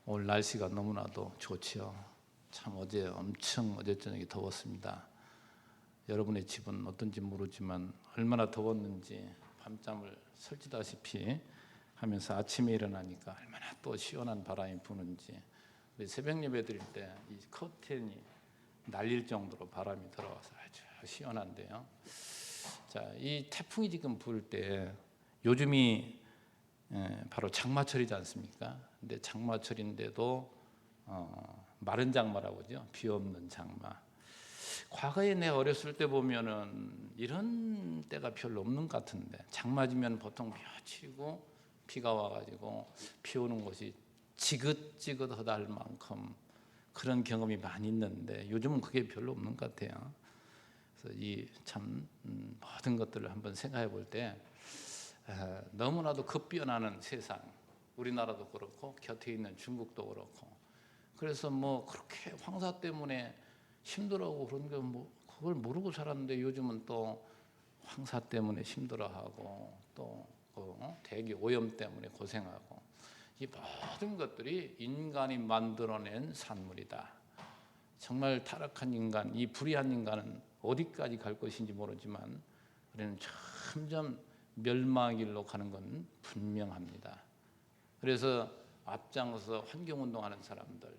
오늘 날씨가 너무나도 좋지요. 참 어제 저녁에 더웠습니다. 여러분의 집은 어떤지 모르지만 얼마나 더웠는지 밤잠을 설치다시피 하면서 아침에 일어나니까 얼마나 또 시원한 바람이 부는지, 우리 새벽 예배 드릴 때 이 커튼이 날릴 정도로 바람이 들어와서 아주 시원한데요. 자, 이 태풍이 지금 불 때 요즘이 바로 장마철이지 않습니까? 근데 장마철인데도 마른 장마라고 하죠. 비 없는 장마. 과거에 내 어렸을 때 보면은 이런 때가 별로 없는 것 같은데, 장마지면 보통 며칠이고 비가 와가지고 비 오는 곳이 지긋지긋하다 할 만큼 그런 경험이 많이 있는데, 요즘은 그게 별로 없는 것 같아요. 그래서 이 참 모든 것들을 한번 생각해 볼 때 너무나도 급변하는 세상, 우리나라도 그렇고 곁에 있는 중국도 그렇고, 그래서 뭐 그렇게 황사 때문에 힘들어하고 그런 게 뭐 그걸 모르고 살았는데, 요즘은 또 황사 때문에 힘들어하고 또 대기 오염 때문에 고생하고, 이 모든 것들이 인간이 만들어낸 산물이다. 정말 타락한 인간, 이 불의한 인간은 어디까지 갈 것인지 모르지만 우리는 점점 멸망의 길로 가는 건 분명합니다. 그래서 앞장서 환경운동하는 사람들,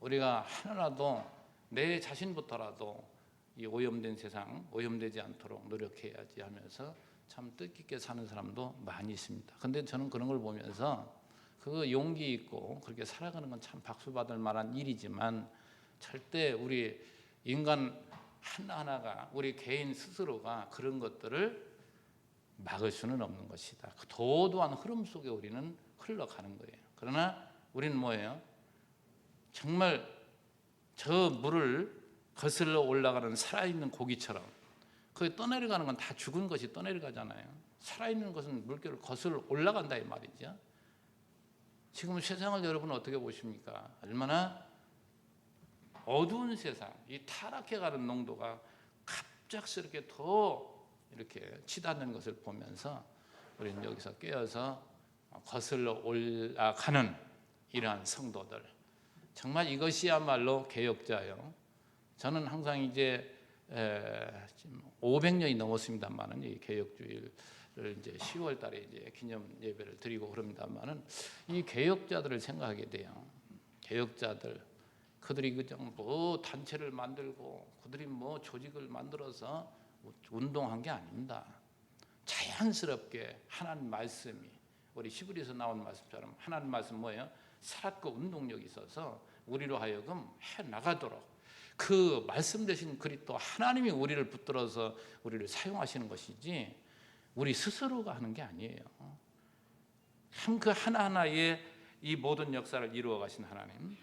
우리가 하나라도 내 자신부터라도 이 오염된 세상 오염되지 않도록 노력해야지 하면서 참 뜻깊게 사는 사람도 많이 있습니다. 근데 저는 그런 걸 보면서 그 용기 있고 그렇게 살아가는 건 참 박수 받을 만한 일이지만, 절대 우리 인간 하나하나가, 우리 개인 스스로가 그런 것들을 막을 수는 없는 것이다. 그 도도한 흐름 속에 우리는 흘러가는 거예요. 그러나 우리는 뭐예요? 정말 저 물을 거슬러 올라가는 살아있는 고기처럼, 거기 떠내려가는 건 다 죽은 것이 떠내려가잖아요. 살아있는 것은 물결을 거슬러 올라간다 이 말이죠. 지금 세상을 여러분은 어떻게 보십니까? 얼마나 어두운 세상, 이 타락해가는 농도가 갑작스럽게 더 이렇게 치닫는 것을 보면서 우리는 여기서 깨어서 거슬러 올라가는 이러한 성도들, 정말 이것이야말로 개혁자요. 저는 항상 이제 500년이 넘었습니다만은, 이 개혁주의를 이제 10월 달에 이제 기념 예배를 드리고 그럽니다만은, 이 개혁자들을 생각하게 돼요. 개혁자들, 그들이 그냥 뭐 단체를 만들고 그들이 뭐 조직을 만들어서 운동한 게 아닙니다. 자연스럽게 하나님 말씀이, 우리 히브리서 나온 말씀처럼 하나님 말씀 뭐예요? 살았고 운동력이 있어서 우리로 하여금 해 나가도록, 그 말씀 대신 그리스도 하나님이 우리를 붙들어서 우리를 사용하시는 것이지 우리 스스로가 하는 게 아니에요. 참 그 하나하나의 이 모든 역사를 이루어 가신 하나님.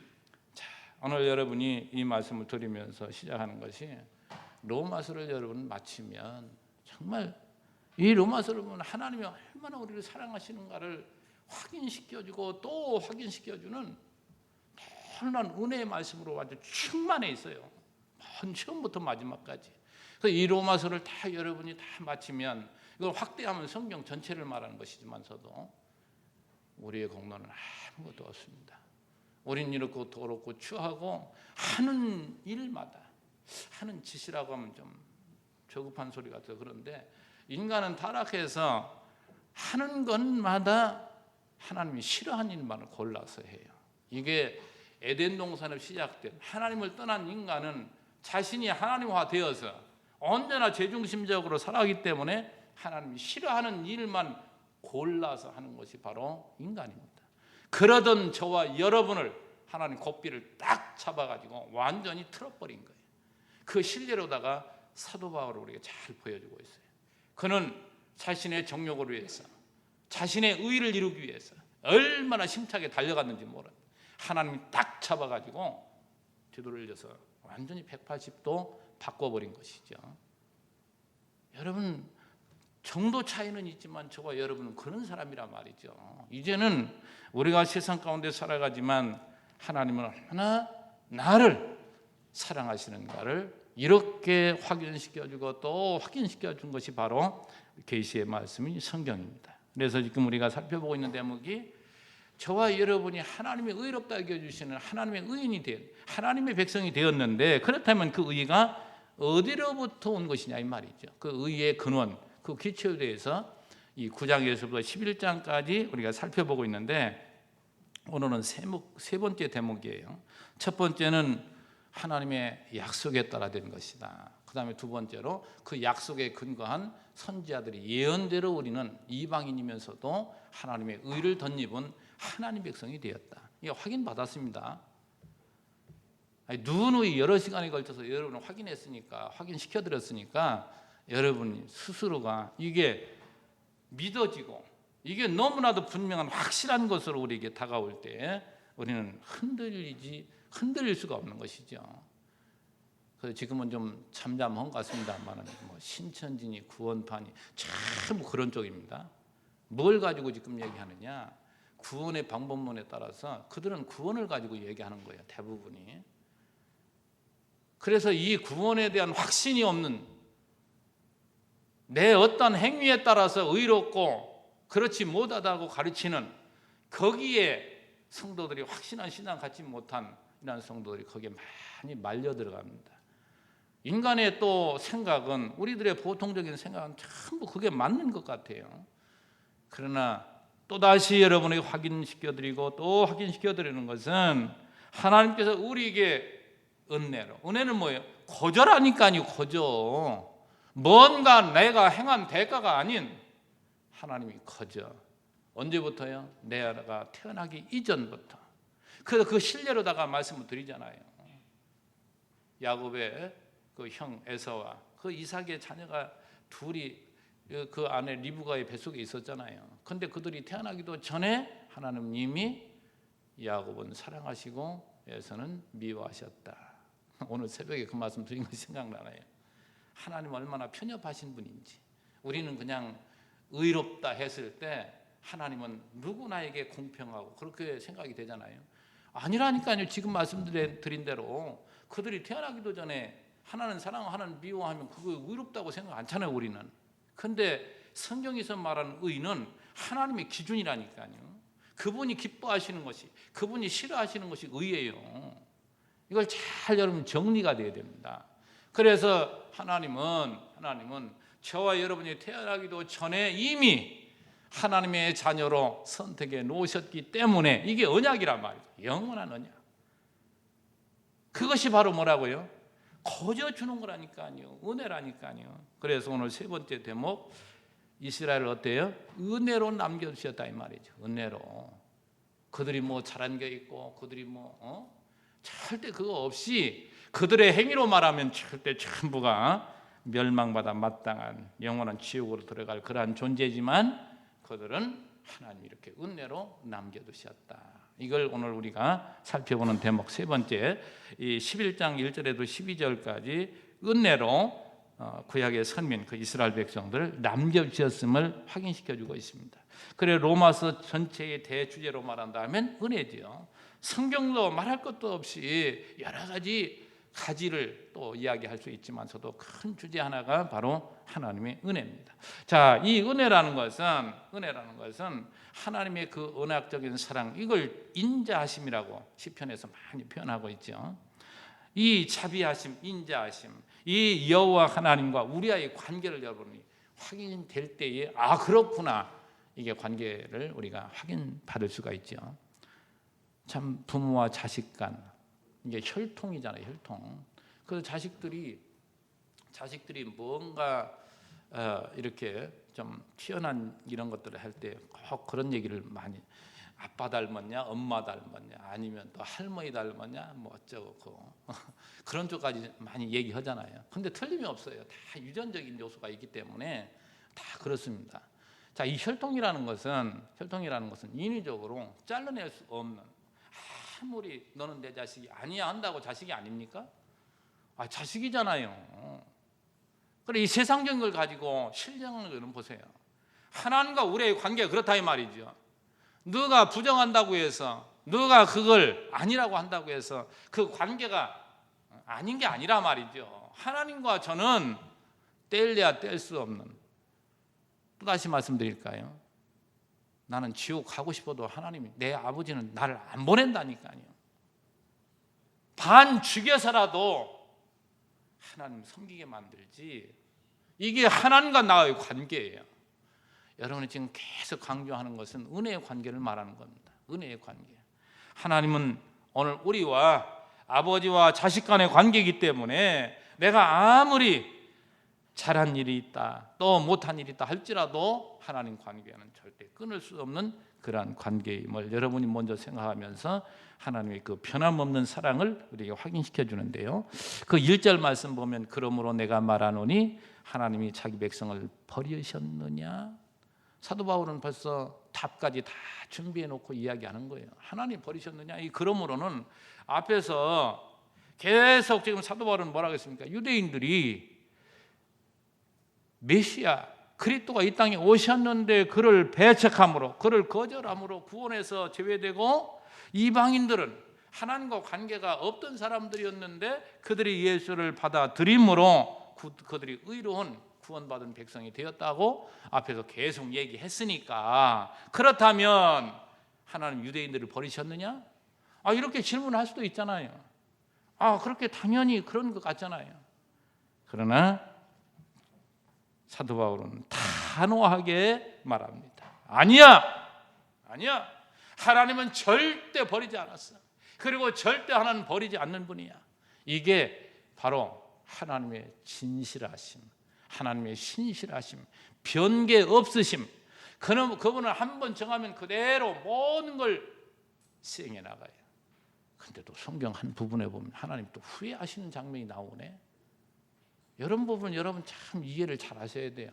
자, 오늘 여러분이 이 말씀을 드리면서 시작하는 것이, 로마서를 여러분 마치면 정말 이 로마서를 보면 하나님이 얼마나 우리를 사랑하시는가를 확인시켜주고 또 확인시켜주는 놀라운 은혜의 말씀으로 아주 충만해 있어요. 먼 처음부터 마지막까지. 그래서 이 로마서를 다 여러분이 다 마치면, 이걸 확대하면 성경 전체를 말하는 것이지만서도 우리의 공로는 아무것도 없습니다. 우리는 이렇고 더럽고 추하고 하는 일마다, 하는 짓이라고 하면 좀 저급한 소리 같아요. 그런데 인간은 타락해서 하는 것마다 하나님이 싫어하는 일만을 골라서 해요. 이게 에덴 동산으로 시작된, 하나님을 떠난 인간은 자신이 하나님화 되어서 언제나 제중심적으로 살아가기 때문에 하나님이 싫어하는 일만 골라서 하는 것이 바로 인간입니다. 그러던 저와 여러분을 하나님 고삐를 딱 잡아가지고 완전히 틀어버린 거예요. 그 실제로다가 사도 바울을 우리에게 잘 보여주고 있어요. 그는 자신의 정욕을 위해서, 자신의 의를 이루기 위해서 얼마나 심차게 달려갔는지 모릅니다. 하나님이 딱 잡아가지고 뒤돌려서 완전히 180도 바꿔버린 것이죠. 여러분, 정도 차이는 있지만 저와 여러분은 그런 사람이란 말이죠. 이제는 우리가 세상 가운데 살아가지만 하나님은 얼마나 나를 사랑하시는가를 이렇게 확인시켜주고 또 확인시켜준 것이 바로 계시의 말씀인 성경입니다. 그래서 지금 우리가 살펴보고 있는 대목이 저와 여러분이 하나님의 의롭다 여겨주시는 하나님의 의인이 하나님의 백성이 되었는데, 그렇다면 그 의가 어디로부터 온 것이냐 이 말이죠. 그 의의 근원, 그 기초에 대해서 이 9장에서부터 11장까지 우리가 살펴보고 있는데, 오늘은 세 번째 대목이에요. 첫 번째는 하나님의 약속에 따라 된 것이다. 그 다음에 두 번째로 그 약속에 근거한 선지자들이 예언대로 우리는 이방인이면서도 하나님의 의를 덧입은 하나님 백성이 되었다. 이게 확인받았습니다. 누누이 여러 시간에 걸쳐서 여러분을 확인했으니까, 확인시켜드렸으니까 여러분 스스로가 이게 믿어지고 이게 너무나도 분명한 확실한 것으로 우리에게 다가올 때 우리는 흔들릴 수가 없는 것이죠. 그래서 지금은 좀 잠잠한 것 같습니다만, 신천지니 구원파니 참 그런 쪽입니다. 뭘 가지고 지금 얘기하느냐? 구원의 방법론에 따라서 그들은 구원을 가지고 얘기하는 거예요, 대부분이. 그래서 이 구원에 대한 확신이 없는, 내 어떤 행위에 따라서 의롭고 그렇지 못하다고 가르치는, 거기에 성도들이 확신한 신앙 갖지 못한 이런 성도들이 거기에 많이 말려 들어갑니다. 인간의 또 생각은, 우리들의 보통적인 생각은 전부 그게 맞는 것 같아요. 그러나 또다시 여러분에게 확인시켜드리고 또 확인시켜드리는 것은, 하나님께서 우리에게 은혜로, 은혜는 뭐예요? 거절하니까요. 거저, 뭔가 내가 행한 대가가 아닌 하나님이 거저. 언제부터요? 내가 태어나기 이전부터. 그래서 그 신뢰로다가 말씀을 드리잖아요. 야곱의 그 형 에서와 그 이삭의 자녀가 둘이 그 안에 리브가의 뱃속에 있었잖아요. 근데 그들이 태어나기도 전에 하나님이 야곱은 사랑하시고 에서는 미워하셨다. 오늘 새벽에 그 말씀 드린 것이 생각나네요. 하나님 얼마나 편협하신 분인지. 우리는 그냥 의롭다 했을 때 하나님은 누구나에게 공평하고 그렇게 생각이 되잖아요. 아니라니까요. 지금 말씀드린 대로 그들이 태어나기도 전에 하나는 사랑하고 하나는 미워하면 그거 의롭다고 생각 않잖아요, 우리는. 근데 성경에서 말하는 의는 하나님의 기준이라니까요. 그분이 기뻐하시는 것이, 그분이 싫어하시는 것이 의예요. 이걸 잘 여러분 정리가 돼야 됩니다. 그래서 하나님은 저와 여러분이 태어나기도 전에 이미 하나님의 자녀로 선택해 놓으셨기 때문에 이게 언약이란 말이죠. 영원한 언약. 그것이 바로 뭐라고요? 거저 주는 거라니까요. 은혜라니까요. 그래서 오늘 세 번째 대목, 이스라엘을 어때요? 은혜로 남겨주셨다 이 말이죠. 은혜로. 그들이 뭐 잘한 게 있고 그들이 절대 그거 없이 그들의 행위로 말하면 절대 전부가 멸망받아 마땅한 영원한 지옥으로 들어갈 그러한 존재지만, 그들은 하나님이 이렇게 은혜로 남겨두셨다. 이걸 오늘 우리가 살펴보는 대목 세 번째, 이 11장 1절에도 12절까지 은혜로 구약의 선민, 그 이스라엘 백성들을 남겨주셨음을 확인시켜주고 있습니다. 그래 로마서 전체의 대주제로 말한다면 은혜지요. 성경도 말할 것도 없이 여러 가지를 또 이야기할 수 있지만서도 큰 주제 하나가 바로 하나님의 은혜입니다. 자, 이 은혜라는 것은 하나님의 그 언약적인 사랑, 이걸 인자하심이라고 시편에서 많이 표현하고 있죠. 이 자비하심, 인자하심, 이 여호와 하나님과 우리와의 관계를 여러분이 확인될 때에 그렇구나, 이게 관계를 우리가 확인받을 수가 있죠. 참 부모와 자식 간 이게 혈통이잖아요, 혈통. 그래서 자식들이 뭔가 이렇게 좀 튀어난 이런 것들을 할 때 꼭 그런 얘기를 많이, 아빠 닮았냐, 엄마 닮았냐, 아니면 또 할머니 닮았냐, 뭐 어쩌고 그런 쪽까지 많이 얘기하잖아요. 근데 틀림이 없어요. 다 유전적인 요소가 있기 때문에 다 그렇습니다. 자, 이 혈통이라는 것은 인위적으로 잘라낼 수 없는, 아무리 너는 내 자식이 아니야 한다고 자식이 아닙니까? 자식이잖아요. 그래, 이 세상적인 걸 가지고 신령한 거는 보세요. 하나님과 우리의 관계가 그렇다 이 말이죠. 너가 부정한다고 해서, 너가 그걸 아니라고 한다고 해서 그 관계가 아닌 게 아니라 말이죠. 하나님과 저는 뗄래야 뗄 수 없는, 또 다시 말씀드릴까요? 나는 지옥 가고 싶어도 하나님이, 내 아버지는 나를 안 보낸다니까요. 반 죽여서라도 하나님 섬기게 만들지. 이게 하나님과 나의 관계예요. 여러분이 지금 계속 강조하는 것은 은혜의 관계를 말하는 겁니다. 은혜의 관계. 하나님은 오늘 우리와 아버지와 자식 간의 관계이기 때문에 내가 아무리 잘한 일이 있다, 또 못한 일이 있다 할지라도 하나님 관계는 절대 끊을 수 없는 그러한 관계임을 여러분이 먼저 생각하면서 하나님의 그 변함없는 사랑을 우리에게 확인시켜 주는데요. 그 1절 말씀 보면 그러므로 내가 말하노니 하나님이 자기 백성을 버리셨느냐? 사도 바울은 벌써 답까지 다 준비해 놓고 이야기하는 거예요. 하나님 버리셨느냐? 이 그러므로는 앞에서 계속 지금 사도 바울은 뭐라고 했습니까? 유대인들이 메시아 그리스도가 이 땅에 오셨는데 그를 배척함으로, 그를 거절함으로 구원에서 제외되고, 이방인들은 하나님과 관계가 없던 사람들이었는데 그들이 예수를 받아들임으로 그들이 의로운 구원받은 백성이 되었다고 앞에서 계속 얘기했으니까, 그렇다면 하나님 유대인들을 버리셨느냐? 이렇게 질문할 수도 있잖아요. 그렇게 당연히 그런 것 같잖아요. 그러나 사도 바울은 단호하게 말합니다. 아니야. 하나님은 절대 버리지 않았어. 그리고 절대 하나님은 버리지 않는 분이야. 이게 바로 하나님의 진실하심, 하나님의 신실하심, 변개 없으심. 그분은 한 번 정하면 그대로 모든 걸 수행해 나가요. 근데도 성경 한 부분에 보면 하나님 또 후회하시는 장면이 나오네. 이런 부분 여러분 참 이해를 잘 하셔야 돼요.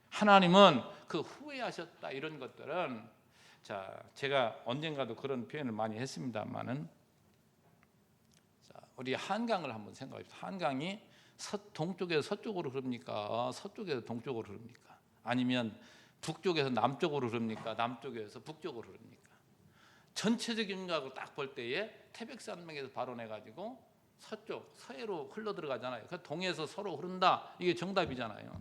하나님은 그 후회하셨다 이런 것들은, 제가 언젠가도 그런 표현을 많이 했습니다만은, 우리 한강을 한번 생각해 보세요. 한강이 동쪽에서 서쪽으로 흐릅니까? 서쪽에서 동쪽으로 흐릅니까? 아니면 북쪽에서 남쪽으로 흐릅니까? 남쪽에서 북쪽으로 흐릅니까? 전체적인 각을 딱 볼 때에 태백산맥에서 발원해가지고 서쪽, 서해로 흘러들어가잖아요. 그 동해에서 서로 흐른다. 이게 정답이잖아요.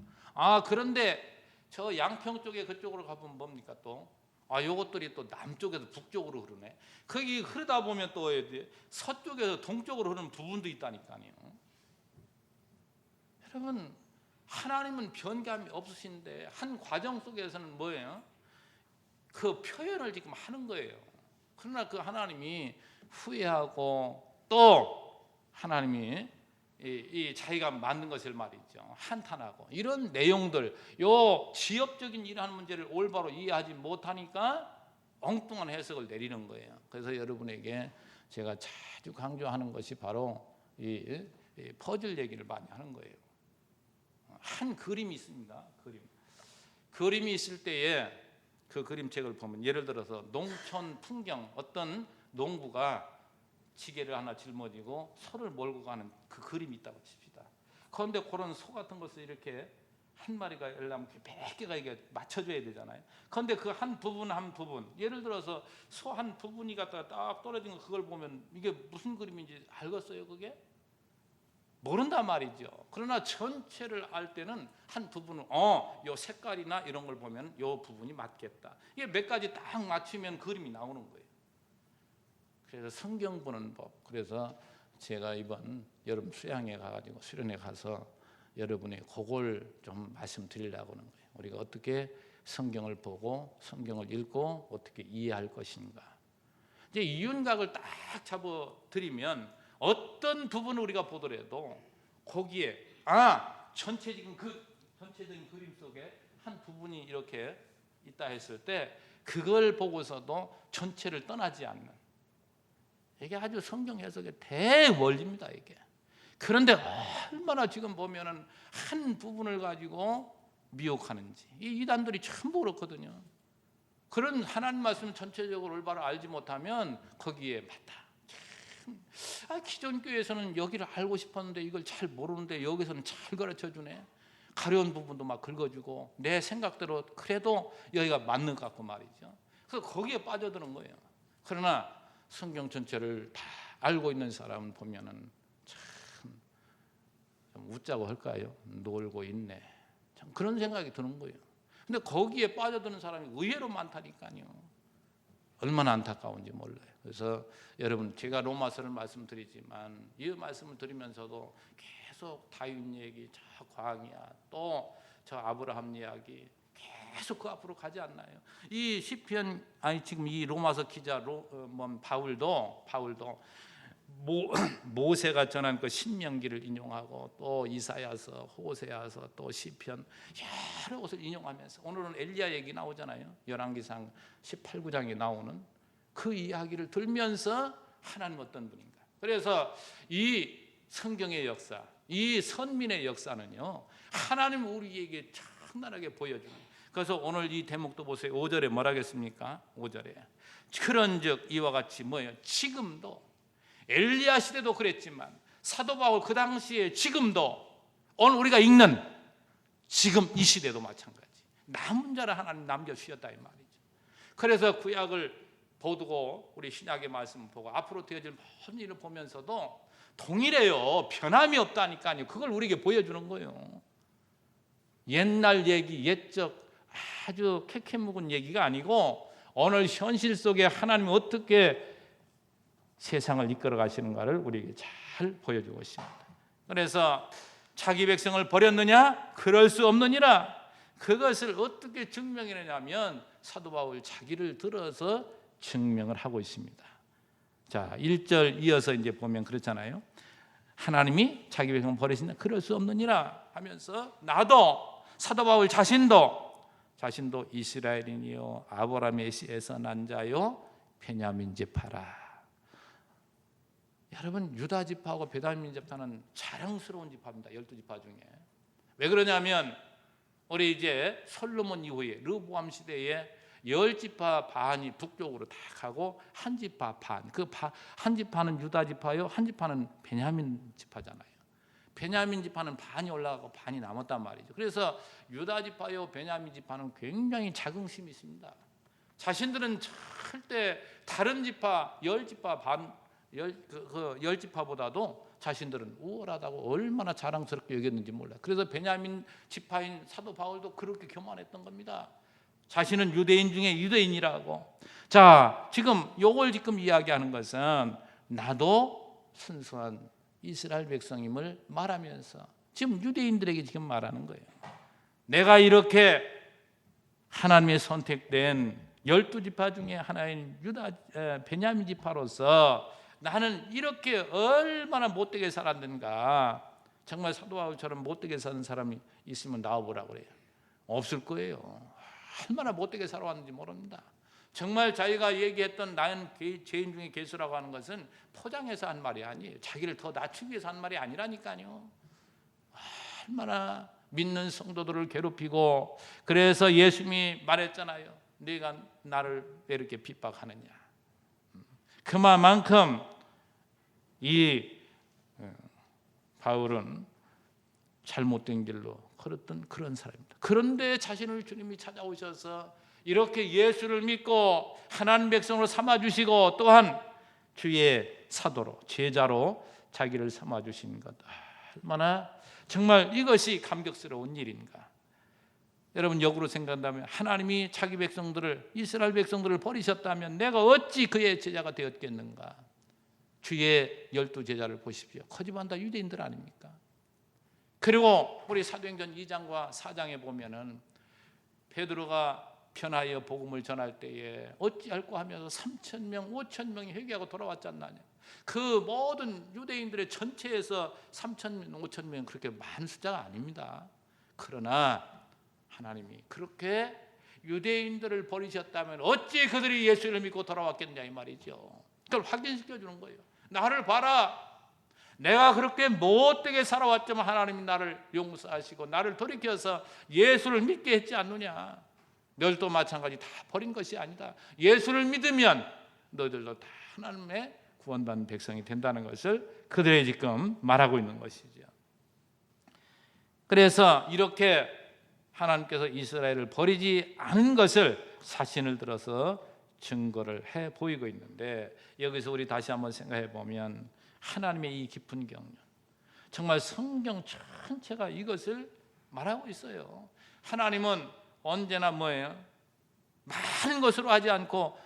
그런데 저 양평 쪽에 그쪽으로 가보면 뭡니까 또? 요것들이 또 남쪽에서 북쪽으로 흐르네. 거기 흐르다 보면 또 서쪽에서 동쪽으로 흐르는 부분도 있다니까요. 여러분, 하나님은 변감이 없으신데 한 과정 속에서는 뭐예요? 그 표현을 지금 하는 거예요. 그러나 그 하나님이 후회하고 또 하나님이 이 자기가 만든 것을 말이죠, 한탄하고 이런 내용들, 요 지엽적인 일하는 문제를 올바로 이해하지 못하니까 엉뚱한 해석을 내리는 거예요. 그래서 여러분에게 제가 자주 강조하는 것이 바로 이 퍼즐 얘기를 많이 하는 거예요. 한 그림이 있습니다. 그림이 있을 때에 그 그림책을 보면, 예를 들어서 농촌 풍경, 어떤 농부가 지게를 하나 짊어지고 소를 몰고 가는 그 그림이 있다고 칩시다. 그런데 그런 소 같은 것을 이렇게 한 마리가 열려면 몇 개가 이게 맞춰줘야 되잖아요. 그런데 그 한 부분 한 부분, 예를 들어서 소 한 부분이 갖다가 딱 떨어진 거, 그걸 보면 이게 무슨 그림인지 알겠어요? 그게 모른단 말이죠. 그러나 전체를 알 때는 한 부분은 요 색깔이나 이런 걸 보면 요 부분이 맞겠다. 이게 몇 가지 딱 맞추면 그림이 나오는 거예요. 그래서 성경 보는 법. 그래서 제가 이번 여름 수양에 가가지고 수련회 가서 여러분이 그걸 좀 말씀드리려고 하는 거예요. 우리가 어떻게 성경을 보고 성경을 읽고 어떻게 이해할 것인가. 이제 이윤각을 딱 잡아드리면 어떤 부분을 우리가 보더라도 거기에 전체적인 그림 속에 한 부분이 이렇게 있다 했을 때 그걸 보고서도 전체를 떠나지 않는, 이게 아주 성경 해석의 대원리입니다. 이게. 그런데 얼마나 지금 보면은 한 부분을 가지고 미혹하는지, 이 이단들이 전부 그렇거든요. 그런 하나님 말씀 전체적으로 올바로 알지 못하면 거기에 맞다. 기존 교회에서는 여기를 알고 싶었는데 이걸 잘 모르는데 여기서는 잘 가르쳐주네. 가려운 부분도 막 긁어주고 내 생각대로 그래도 여기가 맞는 것 같고 말이죠. 그래서 거기에 빠져드는 거예요. 그러나 성경 전체를 다 알고 있는 사람은 보면은 참 웃자고 할까요? 놀고 있네. 참 그런 생각이 드는 거예요. 근데 거기에 빠져드는 사람이 의외로 많다니까요. 얼마나 안타까운지 몰라요. 그래서 여러분, 제가 로마서를 말씀드리지만 이 말씀을 드리면서도 계속 다윗 얘기, 저 광야, 또 저 아브라함 이야기 계속 그 앞으로 가지 않나요? 이 시편, 지금 이 로마서 기자 바울도 모세가 전한 그 신명기를 인용하고 또 이사야서, 호세아서, 또 시편 여러 곳을 인용하면서, 오늘은 엘리야 얘기 나오잖아요. 열왕기상 18구장에 나오는 그 이야기를 들면서 하나님 어떤 분인가. 그래서 이 성경의 역사, 이 선민의 역사는요, 하나님 우리에게 적나라하게 보여주는. 그래서 오늘 이 대목도 보세요. 5절에 뭐라 하겠습니까? 5절에 그런즉 이와 같이 뭐예요? 지금도, 엘리야 시대도 그랬지만 사도 바울 그 당시에 지금도, 오늘 우리가 읽는 지금 이 시대도 마찬가지. 남은 자를 하나님 남겨 주셨다 이 말이죠. 그래서 구약을 보고 우리 신약의 말씀을 보고 앞으로 되어질 모든 일을 보면서도 동일해요. 변함이 없다니까요. 그걸 우리에게 보여주는 거예요. 옛날 얘기, 옛적 아주 캐캐 묵은 얘기가 아니고 오늘 현실 속에 하나님이 어떻게 세상을 이끌어 가시는가를 우리에게 잘 보여주고 있습니다. 그래서 자기 백성을 버렸느냐? 그럴 수 없느니라. 그것을 어떻게 증명해내냐면 사도 바울 자기를 들어서 증명을 하고 있습니다. 자, 1절 이어서 이제 보면 그렇잖아요. 하나님이 자기 백성을 버리신다. 그럴 수 없느니라 하면서 나도, 사도 바울 자신도 이스라엘인이요 아브라함의 씨에서 난 자요 베냐민 지파라. 여러분, 유다 지파하고 베냐민 지파는 자랑스러운 지파입니다. 12지파 중에. 왜 그러냐면 우리 이제 솔로몬 이후에 르보암 시대에 10지파 반이 북쪽으로 다 가고 한 지파 반, 한 지파는 유다 지파요, 한 지파는 베냐민 지파잖아요. 베냐민 지파는 반이 올라가고 반이 남았단 말이죠. 그래서 유다 지파요 베냐민 지파는 굉장히 자긍심이 있습니다. 자신들은 절대 다른 지파 10지파 반, 10지파보다도 자신들은 우월하다고 얼마나 자랑스럽게 여겼는지 몰라요. 그래서 베냐민 지파인 사도 바울도 그렇게 교만했던 겁니다. 자신은 유대인 중에 유대인이라고. 자, 지금 요걸 지금 이야기하는 것은 나도 순수한 이스라엘 백성임을 말하면서 지금 유대인들에게 지금 말하는 거예요. 내가 이렇게 하나님의 선택된 12지파 중에 하나인 베냐민 지파로서 나는 이렇게 얼마나 못되게 살았는가. 정말 사도 바울처럼 못되게 사는 사람이 있으면 나와보라고 그래요. 없을 거예요. 얼마나 못되게 살아왔는지 모릅니다. 정말 자기가 얘기했던 나는 죄인 중에 괴수라고 하는 것은 포장해서 한 말이 아니에요. 자기를 더 낮추기 위해서 한 말이 아니라니까요. 얼마나 믿는 성도들을 괴롭히고, 그래서 예수님이 말했잖아요. 네가 나를 왜 이렇게 핍박하느냐. 그만큼 이 바울은 잘못된 길로 걸었던 그런 사람입니다. 그런데 자신을 주님이 찾아오셔서 이렇게 예수를 믿고 하나님 백성으로 삼아주시고 또한 주의 사도로, 제자로 자기를 삼아주신 것, 얼마나 정말 이것이 감격스러운 일인가. 여러분, 역으로 생각한다면 하나님이 자기 백성들을, 이스라엘 백성들을 버리셨다면 내가 어찌 그의 제자가 되었겠는가. 주의 12제자를 보십시오. 거짓말 다 유대인들 아닙니까? 그리고 우리 사도행전 2장과 4장에 보면은 베드로가 편하여 복음을 전할 때에 어찌할꼬 하면서 3,000명, 5,000명이 회개하고 돌아왔잖아요. 그 모든 유대인들의 전체에서 3,000명, 5,000명 그렇게 많은 숫자가 아닙니다. 그러나 하나님이 그렇게 유대인들을 버리셨다면 어찌 그들이 예수를 믿고 돌아왔겠냐 이 말이죠. 그걸 확인시켜 주는 거예요. 나를 봐라. 내가 그렇게 못되게 살아왔지만 하나님이 나를 용서하시고 나를 돌이켜서 예수를 믿게 했지 않느냐. 너희도 마찬가지 다 버린 것이 아니다. 예수를 믿으면 너희들도 다 하나님의 구원받는 백성이 된다는 것을 그들이 지금 말하고 있는 것이죠. 그래서 이렇게 하나님께서 이스라엘을 버리지 않은 것을 자신을 들어서 증거를 해 보이고 있는데, 여기서 우리 다시 한번 생각해 보면 하나님의 이 깊은 경륜, 정말 성경 전체가 이것을 말하고 있어요. 하나님은 언제나 뭐예요? 많은 것으로 하지 않고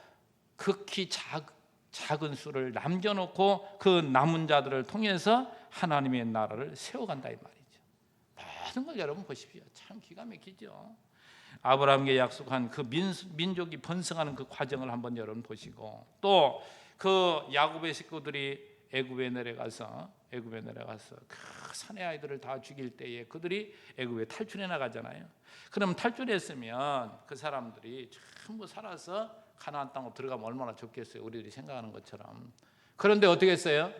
극히 작은 수를 남겨놓고 그 남은 자들을 통해서 하나님의 나라를 세워간다 이 말이죠. 모든 걸 여러분 보십시오. 참 기가 막히죠. 아브라함에게 약속한 그 민족이 번성하는 그 과정을 한번 여러분 보시고, 또 그 야곱의 식구들이 애굽에 내려가서 그 사내 아이들을 다 죽일 때에 그들이 애굽에 탈출해 나가잖아요. 그럼 탈출했으면 그 사람들이 전부 살아서 가나안 땅으로 들어가면 얼마나 좋겠어요. 우리들이 생각하는 것처럼. 그런데 어떻게 했어요?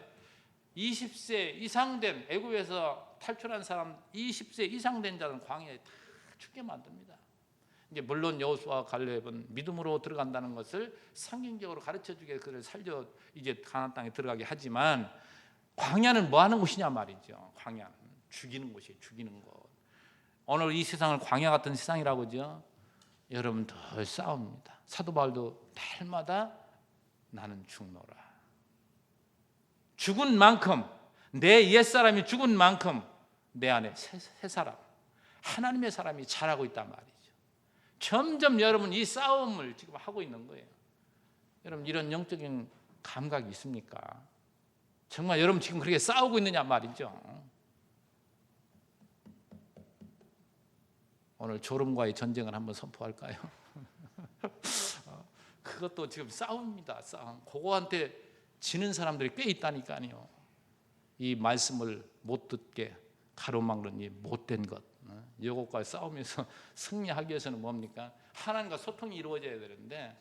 20세 이상 된, 애굽에서 탈출한 사람 20세 이상 된 자는 광야에 다 죽게 만듭니다. 이제 물론 여호수아와 갈렙은 믿음으로 들어간다는 것을 상징적으로 가르쳐 주게 그를 살려 이제 가나안 땅에 들어가게 하지만, 광야는 뭐 하는 곳이냐 말이죠. 광야는 죽이는 곳이에요. 죽이는 곳. 오늘 이 세상을 광야 같은 세상이라고 하죠. 여러분 더 싸웁니다. 사도 바울도 날마다 나는 죽노라. 죽은 만큼, 내 옛사람이 죽은 만큼 내 안에 새 사람, 하나님의 사람이 자라고 있단 말이죠. 점점 여러분 이 싸움을 지금 하고 있는 거예요. 여러분 이런 영적인 감각이 있습니까? 정말 여러분 지금 그렇게 싸우고 있느냐 말이죠. 오늘 졸음과의 전쟁을 한번 선포할까요? 그것도 지금 싸움입니다. 싸움. 그거한테 지는 사람들이 꽤 있다니까요. 이 말씀을 못 듣게 가로막는 이 못된 것, 이것과 싸우면서 승리하기 위해서는 뭡니까? 하나님과 소통이 이루어져야 되는데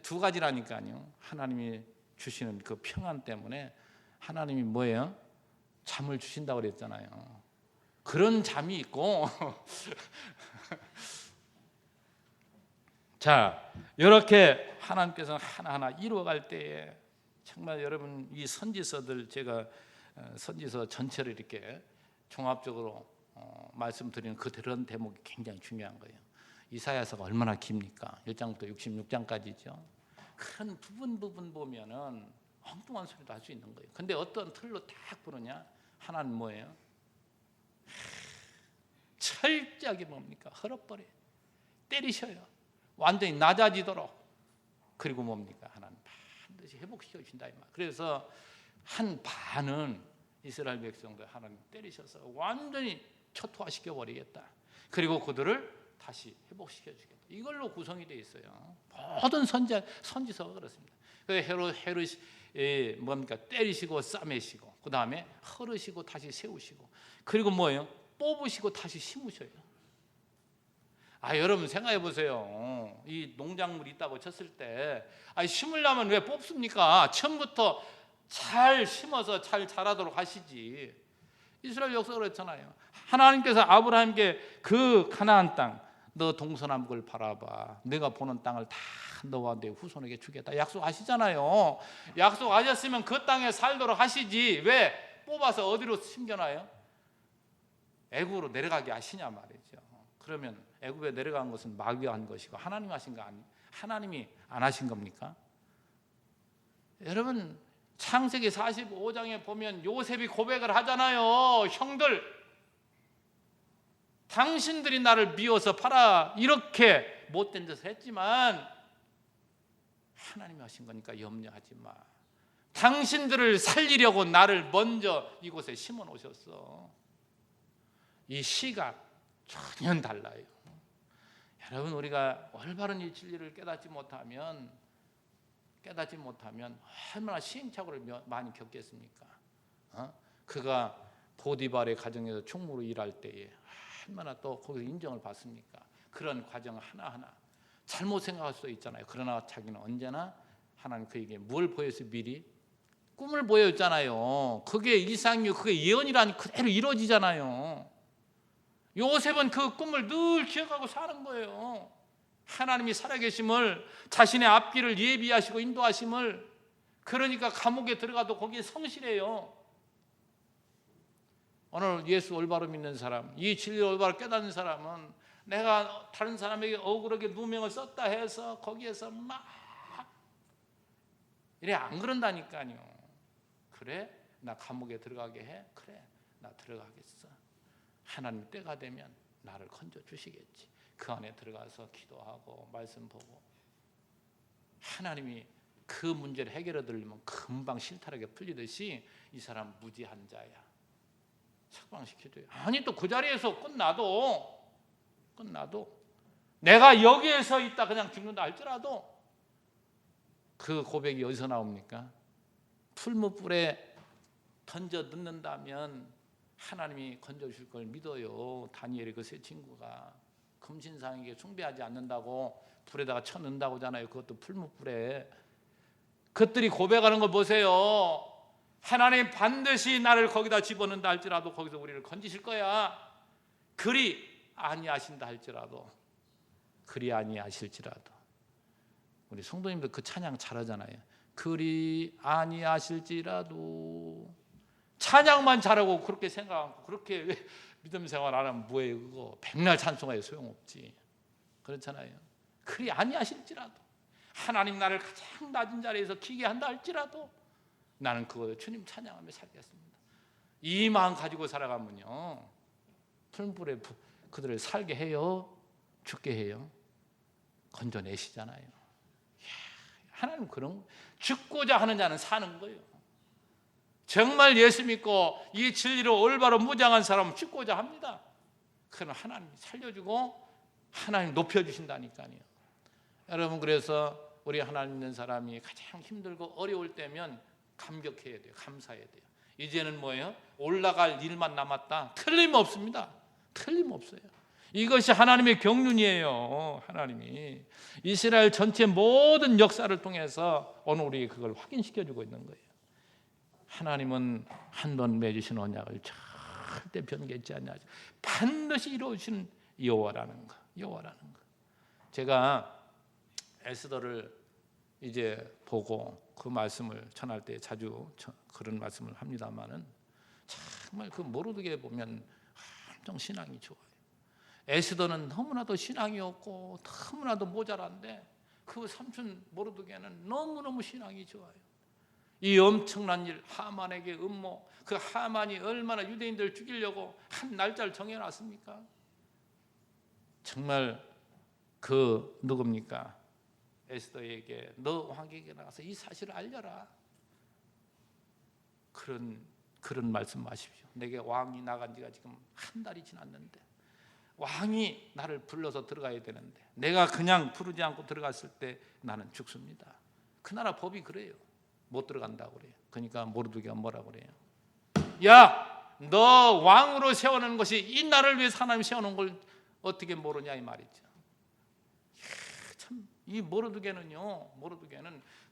두 가지라니까요. 하나님이 주시는 그 평안 때문에 하나님이 뭐예요? 잠을 주신다고 그랬잖아요. 그런 잠이 있고 자, 이렇게 하나님께서 하나하나 이루어갈 때에 정말 여러분 이 선지서들, 제가 선지서 전체를 이렇게 종합적으로 말씀드리는 그런 대목이 굉장히 중요한 거예요. 이사야서가 얼마나 깁니까? 1장부터 66장까지죠. 큰 부분 보면은 엉뚱한 소리도 할 수 있는 거예요. 근데 어떤 틀로 딱 부르냐? 하나는 뭐예요? 철저하게 뭡니까? 헐어버려요. 때리셔요. 완전히 낮아지도록. 그리고 뭡니까? 하나는 반드시 회복시켜 주신다 이 말. 그래서 한 반은 이스라엘 백성들 하나님 때리셔서 완전히 초토화시켜 버리겠다. 그리고 그들을 다시 회복시켜 주겠다. 이걸로 구성이 되어 있어요. 모든 선지서가 그렇습니다. 헤롯이 뭡니까? 때리시고 싸매시고, 그 다음에 헐으시고 다시 세우시고, 그리고 뭐예요? 뽑으시고 다시 심으셔요. 여러분 생각해 보세요. 이 농작물이 있다고 쳤을 때 심으려면 왜 뽑습니까? 처음부터 잘 심어서 잘 자라도록 하시지. 이스라엘 역사가 그랬잖아요. 하나님께서 아브라함께 그 가나안 땅, 너 동서남북을 바라봐, 내가 보는 땅을 다 너와 내 후손에게 주겠다 약속하시잖아요. 약속하셨으면 그 땅에 살도록 하시지 왜 뽑아서 어디로 심겨놔요? 애굽으로 내려가게 하시냐 말이죠. 그러면 애굽에 내려간 것은 마귀가 한 것이고 하나님 하신 거 아니, 하나님이 안 하신 겁니까? 여러분 창세기 45장에 보면 요셉이 고백을 하잖아요. 형들, 당신들이 나를 미워서 팔아 이렇게 못된 짓을 했지만 하나님이 하신 거니까 염려하지 마. 당신들을 살리려고 나를 먼저 이곳에 심어 놓으셨어. 이 시각 전혀 달라요. 여러분 우리가 올바른 이 진리를 깨닫지 못하면 얼마나 시행착오를 많이 겪겠습니까? 그가 보디발의 가정에서 총무로 일할 때에 얼마나 또 거기서 인정을 받습니까? 그런 과정 하나하나 잘못 생각할 수도 있잖아요. 그러나 자기는 언제나 하나님 그에게 뭘 보여서 미리 꿈을 보여줬잖아요. 그게 이상이요, 그게 예언이라니 그대로 이루어지잖아요. 요셉은 그 꿈을 늘 기억하고 사는 거예요. 하나님이 살아계심을, 자신의 앞길을 예비하시고 인도하심을. 그러니까 감옥에 들어가도 거기에 성실해요. 오늘 예수 올바로 믿는 사람, 이 진리를 올바로 깨닫는 사람은 내가 다른 사람에게 억울하게 누명을 썼다 해서 거기에서 막 이래 안 그런다니까요. 그래? 나 감옥에 들어가게 해? 그래, 나 들어가겠어. 하나님 때가 되면 나를 건져 주시겠지. 그 안에 들어가서 기도하고 말씀 보고 하나님이 그 문제를 해결해 드리면 금방 실타래가 풀리듯이 이 사람 무지한 자야. 석방시켜줘요. 아니 또 그 자리에서 끝나도 내가 여기에서 있다 그냥 죽는다 할지라도 그 고백이 어디서 나옵니까? 풀무불에 던져 넣는다면 하나님이 건져주실 걸 믿어요. 다니엘의 그 세 친구가 금신상에게 숭배하지 않는다고 불에다가 쳐넣는다고 하잖아요. 그것도 풀무불에. 그것들이 고백하는 걸 보세요. 하나님 반드시 나를 거기다 집어넣는다 할지라도 거기서 우리를 건지실 거야. 그리 아니하신다 할지라도, 그리 아니하실지라도. 우리 성도님들 그 찬양 잘하잖아요. 그리 아니하실지라도. 찬양만 잘하고 그렇게 생각하고 그렇게 믿음 생활 안 하면 뭐예요? 그거 백날 찬송해도 소용없지. 그렇잖아요. 그리 아니하실지라도, 하나님 나를 가장 낮은 자리에서 기게 한다 할지라도 나는 그거 주님 찬양하며 살겠습니다. 이 마음 가지고 살아가면요 풀불에 그들을 살게 해요? 죽게 해요? 건져내시잖아요. 하나님 그런 죽고자 하는 자는 사는 거예요. 정말 예수 믿고 이 진리로 올바로 무장한 사람은 죽고자 합니다. 그러나 하나님이 살려주고 하나님 높여주신다니까요. 여러분, 그래서 우리 하나님 있는 사람이 가장 힘들고 어려울 때면 감격해야 돼요. 감사해야 돼요. 이제는 뭐예요? 올라갈 일만 남았다. 틀림없습니다. 틀림없어요. 이것이 하나님의 경륜이에요. 하나님이 이스라엘 전체 모든 역사를 통해서 오늘 우리에게 그걸 확인시켜주고 있는 거예요. 하나님은 한 번 맺으신 언약을 절대 변개치 않냐죠. 반드시 이루어주시는 여호와라는 거. 여호와라는 거. 제가 에스더를 이제 보고 그 말씀을 전할 때 자주 그런 말씀을 합니다만은 정말 그 모르드게 보면 엄청 신앙이 좋아요. 에스더는 너무나도 신앙이 없고 너무나도 모자란데 그 삼촌 모르드게는 너무너무 신앙이 좋아요. 이 엄청난 일, 하만에게 음모, 그 하만이 얼마나 유대인들을 죽이려고 한 날짜를 정해놨습니까? 정말 그 누굽니까? 에스더에게 너 왕에게 나가서 이 사실을 알려라. 그런 말씀하십시오. 내게 왕이 나간 지가 지금 한 달이 지났는데 왕이 나를 불러서 들어가야 되는데 내가 그냥 부르지 않고 들어갔을 때 나는 죽습니다. 그 나라 법이 그래요. 못 들어간다고 그래요. 그러니까 모르드게가 뭐라고 그래요? 야, 너 왕으로 세우는 것이 이 나라를 위해서 하나님이 세우는 걸 어떻게 모르냐 이 말이죠. 참, 이 모르드게는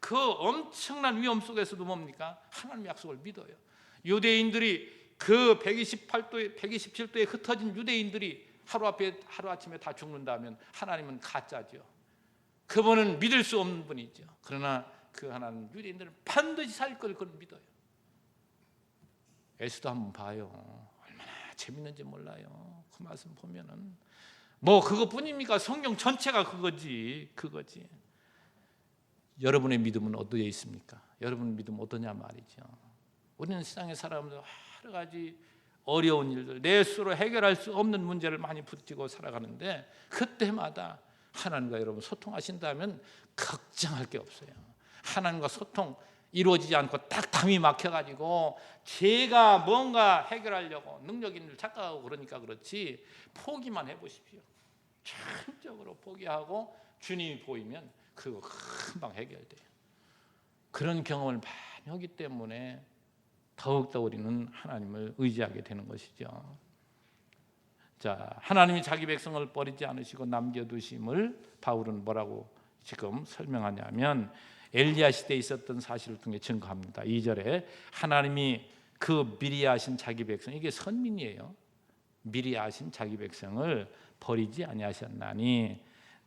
그 엄청난 위험 속에서도 뭡니까? 하나님의 약속을 믿어요. 유대인들이 그 127도에 흩어진 유대인들이 하루아침에 다 죽는다면 하나님은 가짜죠. 그분은 믿을 수 없는 분이죠. 그러나 그 하나님 유대인들은 반드시 살 걸 그걸 믿어요. 에스더 한번 봐요. 얼마나 재밌는지 몰라요. 그 말씀 보면은 뭐 그것뿐입니까? 성경 전체가 그거지. 여러분의 믿음은 어디에 있습니까? 여러분 믿음 어떠냐 말이죠. 우리는 세상의 사람들 여러 가지 어려운 일들, 내 스스로 해결할 수 없는 문제를 많이 붙이고 살아가는데 그때마다 하나님과 여러분 소통하신다면 걱정할 게 없어요. 하나님과 소통 이루어지지 않고 딱 담이 막혀가지고 제가 뭔가 해결하려고 능력 있는 줄 착각하고 그러니까 그렇지, 포기만 해보십시오. 전적으로 포기하고 주님이 보이면 그거 금방 해결돼요. 그런 경험을 많이 하기 때문에 더욱더 우리는 하나님을 의지하게 되는 것이죠. 자, 하나님이 자기 백성을 버리지 않으시고 남겨두심을 바울은 뭐라고 지금 설명하냐면 엘리야 시대에 있었던 사실을 통해 증거합니다. 2절에 하나님이 그 미리 아신 자기 백성, 이게 선민이에요. 미리 아신 자기 백성을 버리지 아니하셨나니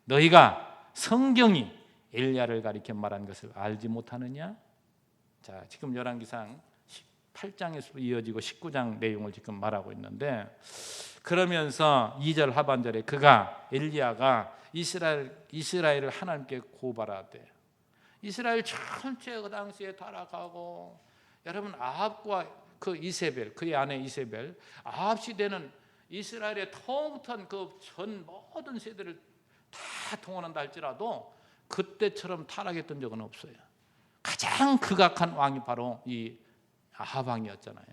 너희가 성경이 엘리야를 가리켜 말한 것을 알지 못하느냐? 자, 지금 열왕기상 18장에서 이어지고 19장 내용을 지금 말하고 있는데, 그러면서 2절 하반절에 엘리야가 이스라엘을 하나님께 고발하되, 이스라엘 전체 그 당시에 타락하고, 여러분 아합과 그 이세벨, 그의 아내 이세벨, 아합 시대는 이스라엘의 통틀은 그 전 모든 세대를 다 동원한다 할지라도 그때처럼 타락했던 적은 없어요. 가장 극악한 왕이 바로 이 아합 왕이었잖아요.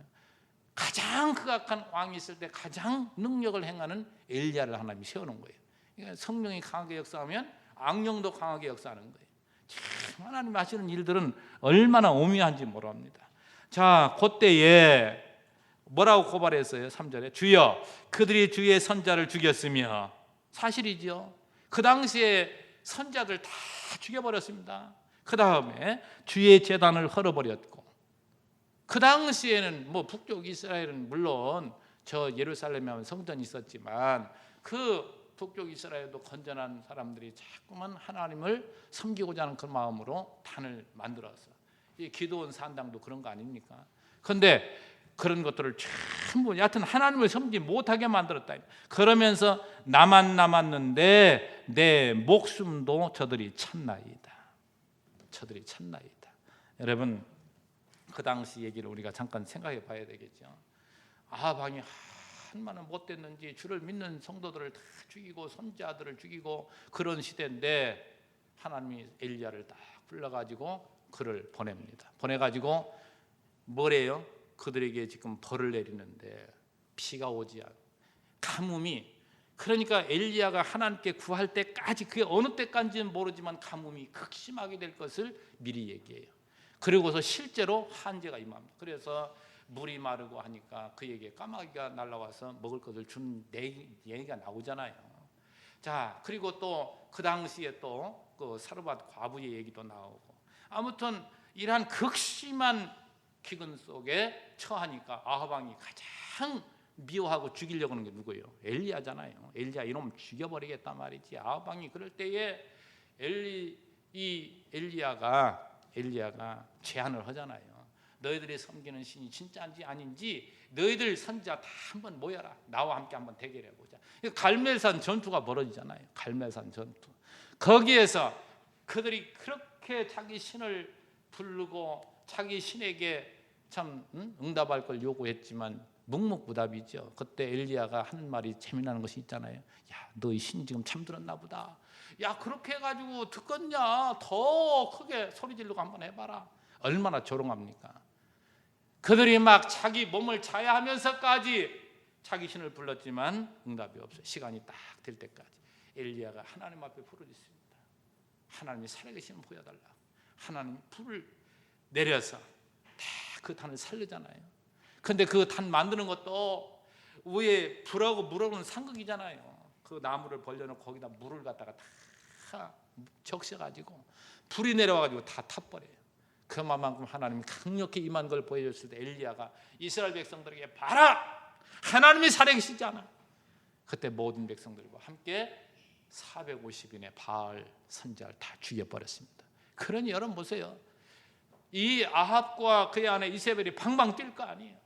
가장 극악한 왕이 있을 때 가장 능력을 행하는 엘리야를 하나님이 세워놓은 거예요. 그러니까 성령이 강하게 역사하면 악령도 강하게 역사하는 거예요. 참 하나님 하시는 일들은 얼마나 오묘한지 모릅니다. 자, 그때에 뭐라고 고발했어요? 3절에 주여 그들이 주의 선자를 죽였으며, 사실이죠. 그 당시에 선자들 다 죽여버렸습니다. 그 다음에 주의 제단을 헐어버렸고, 그 당시에는 뭐 북쪽 이스라엘은 물론 저 예루살렘에 하면 성전이 있었지만 그 북쪽 이스라엘도 건전한 사람들이 자꾸만 하나님을 섬기고자 하는 그 마음으로 단을 만들어서, 이 기드온 산당도 그런 거 아닙니까? 그런데 그런 것들을 전부 여하튼 하나님을 섬기지 못하게 만들었다. 그러면서 나만 남았는데 내 목숨도 저들이 찾나이다. 저들이 찾나이다. 여러분, 그 당시 얘기를 우리가 잠깐 생각해 봐야 되겠죠. 아합 왕이 얼마나 못됐는지 주를 믿는 성도들을 다 죽이고 선지자들을 죽이고 그런 시대인데, 하나님이 엘리야를 딱 불러가지고 그를 보냅니다. 보내가지고 뭐래요? 그들에게 지금 벌을 내리는데 피가 오지 않고 가뭄이, 그러니까 엘리야가 하나님께 구할 때까지, 그게 어느 때까지는 모르지만 가뭄이 극심하게 될 것을 미리 얘기해요. 그리고서 실제로 한재가 임합니다. 그래서 물이 마르고 하니까 그에게 까마귀가 날아와서 먹을 것을 준 얘기가 나오잖아요. 자, 그리고 또 그 당시에 또 그 사르밧 과부의 얘기도 나오고, 아무튼 이러한 극심한 기근 속에 처하니까 아합 왕이 가장 미워하고 죽이려고 하는 게 누구예요? 엘리야잖아요. 엘리야 이놈 죽여버리겠단 말이지. 아합 왕이 그럴 때에 엘리야가 제안을 하잖아요. 너희들이 섬기는 신이 진짜인지 아닌지 너희들 선지자 다 한번 모여라. 나와 함께 한번 대결해 보자. 갈멜산 전투가 벌어지잖아요. 갈멜산 전투. 거기에서 그들이 그렇게 자기 신을 부르고 자기 신에게 참 응답할 걸 요구했지만 묵묵부답이죠. 그때 엘리야가 하는 말이 재미나는 것이 있잖아요. 야, 너희 신 지금 잠들었나 보다. 야, 그렇게 해가지고 듣겠냐? 더 크게 소리 지르고 한번 해봐라. 얼마나 조롱합니까? 그들이 막 자기 몸을 자야하면서까지 자기 신을 불렀지만 응답이 없어요. 시간이 딱 될 때까지 엘리야가 하나님 앞에 부르짖습니다. 하나님이 살아계심을 보여달라. 하나님 불을 내려서 다 그 단을 살리잖아요. 근데 그 단 만드는 것도 위에 불하고 물하고는 상극이잖아요. 그 나무를 벌려놓고 거기다 물을 갖다가 다 적셔가지고 불이 내려와가지고 다 타버려요. 그만큼 하나님이 강력히 임한 걸 보여줬을 때 엘리야가 이스라엘 백성들에게 봐라, 하나님이 살아계시잖아. 그때 모든 백성들과 함께 450인의 바알 선지자를 다 죽여버렸습니다. 그러니 여러분 보세요. 이 아합과 그의 아내 이세벨이 방방 뛸 거 아니에요.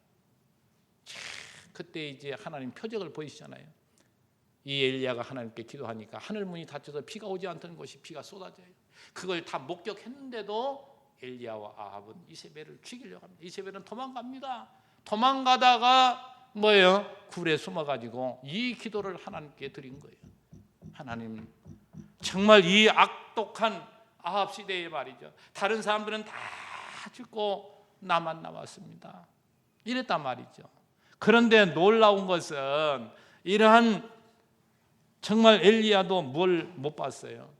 그때 이제 하나님 표적을 보이시잖아요. 이 엘리야가 하나님께 기도하니까 하늘 문이 닫혀서 비가 오지 않던 곳이 비가 쏟아져요. 그걸 다 목격했는데도 엘리야와 아합은 이세벨을 죽이려고 합니다. 이세벨은 도망갑니다. 도망가다가 뭐예요? 굴에 숨어가지고 이 기도를 하나님께 드린 거예요. 하나님, 정말 이 악독한 아합 시대에 말이죠. 다른 사람들은 다 죽고 나만 남았습니다. 이랬단 말이죠. 그런데 놀라운 것은 이러한 정말 엘리야도 뭘 못 봤어요.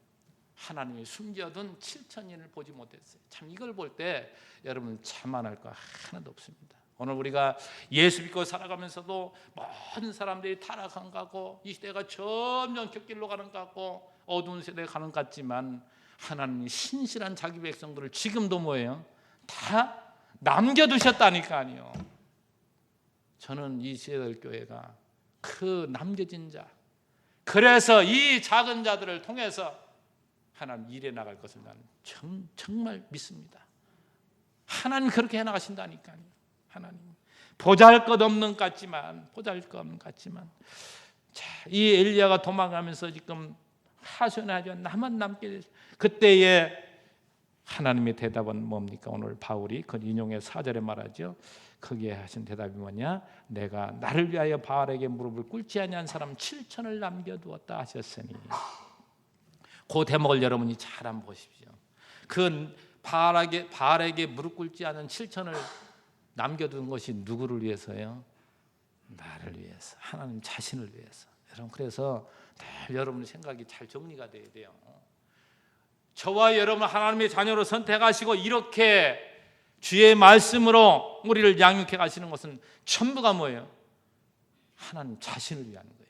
하나님이 숨겨둔 7,000인을 보지 못했어요. 참 이걸 볼 때 여러분 자만할 거 하나도 없습니다. 오늘 우리가 예수 믿고 살아가면서도 모든 사람들이 타락한 것 같고 이 시대가 점점 격길로 가는 것 같고 어두운 세대에 가는 것 같지만 하나님이 신실한 자기 백성들을 지금도 뭐예요? 다 남겨두셨다니까요. 저는 이 시대들 교회가 그 남겨진 자, 그래서 이 작은 자들을 통해서 하나님 일해 나갈 것을 나는 정말 믿습니다. 하나님 그렇게 해나가신다니까요. 하나님 보잘것없는 것 같지만 자, 이 엘리야가 도망가면서 지금 하소연하죠. 나만 남게. 그때에 하나님의 대답은 뭡니까? 오늘 바울이 그 인용의 4절에 말하죠. 거기에 하신 대답이 뭐냐? 내가 나를 위하여 바알에게 무릎을 꿇지 아니한 사람 7천을 남겨두었다 하셨으니, 그 대목을 여러분이 잘 한번 보십시오. 그 바알에게 무릎 꿇지 않은 7천을 남겨둔 것이 누구를 위해서요? 나를 위해서, 하나님 자신을 위해서. 여러분, 그래서 늘 여러분의 생각이 잘 정리가 돼야 돼요. 저와 여러분 하나님의 자녀로 선택하시고 이렇게 주의 말씀으로 우리를 양육해 가시는 것은 전부가 뭐예요? 하나님 자신을 위한 거예요.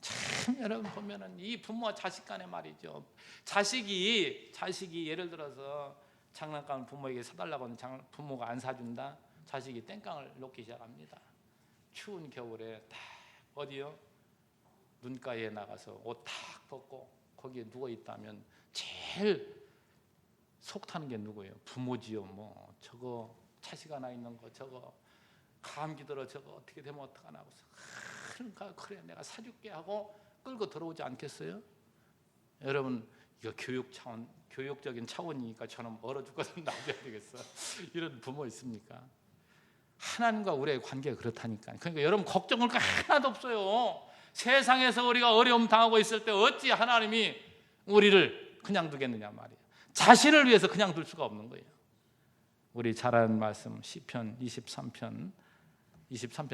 참 여러분 보면은 이 부모와 자식 간에 말이죠. 자식이 예를 들어서 장난감을 부모에게 사달라고 하면 부모가 안 사준다. 자식이 땡깡을 놓기 시작합니다. 추운 겨울에 딱 어디요? 눈가에 나가서 옷 탁 벗고 거기에 누워 있다면 제일 속 타는 게 누구예요? 부모지요. 뭐 저거 자식 하나 있는 거 저거 감기 들어 저거 어떻게 되면 어떡하나 하고서 그러니까 그래 내가 사줄게 하고 끌고 들어오지 않겠어요? 여러분 이거 교육적인 차원이니까 저는 얼어 죽거든 놔줘야 되겠어. 이런 부모 있습니까? 하나님과 우리의 관계가 그렇다니까요. 그러니까 여러분 걱정할 거 하나도 없어요. 세상에서 우리가 어려움 당하고 있을 때 어찌 하나님이 우리를 그냥 두겠느냐 말이에요. 자신을 위해서 그냥 둘 수가 없는 거예요. 우리 잘 아는 말씀 시편 23편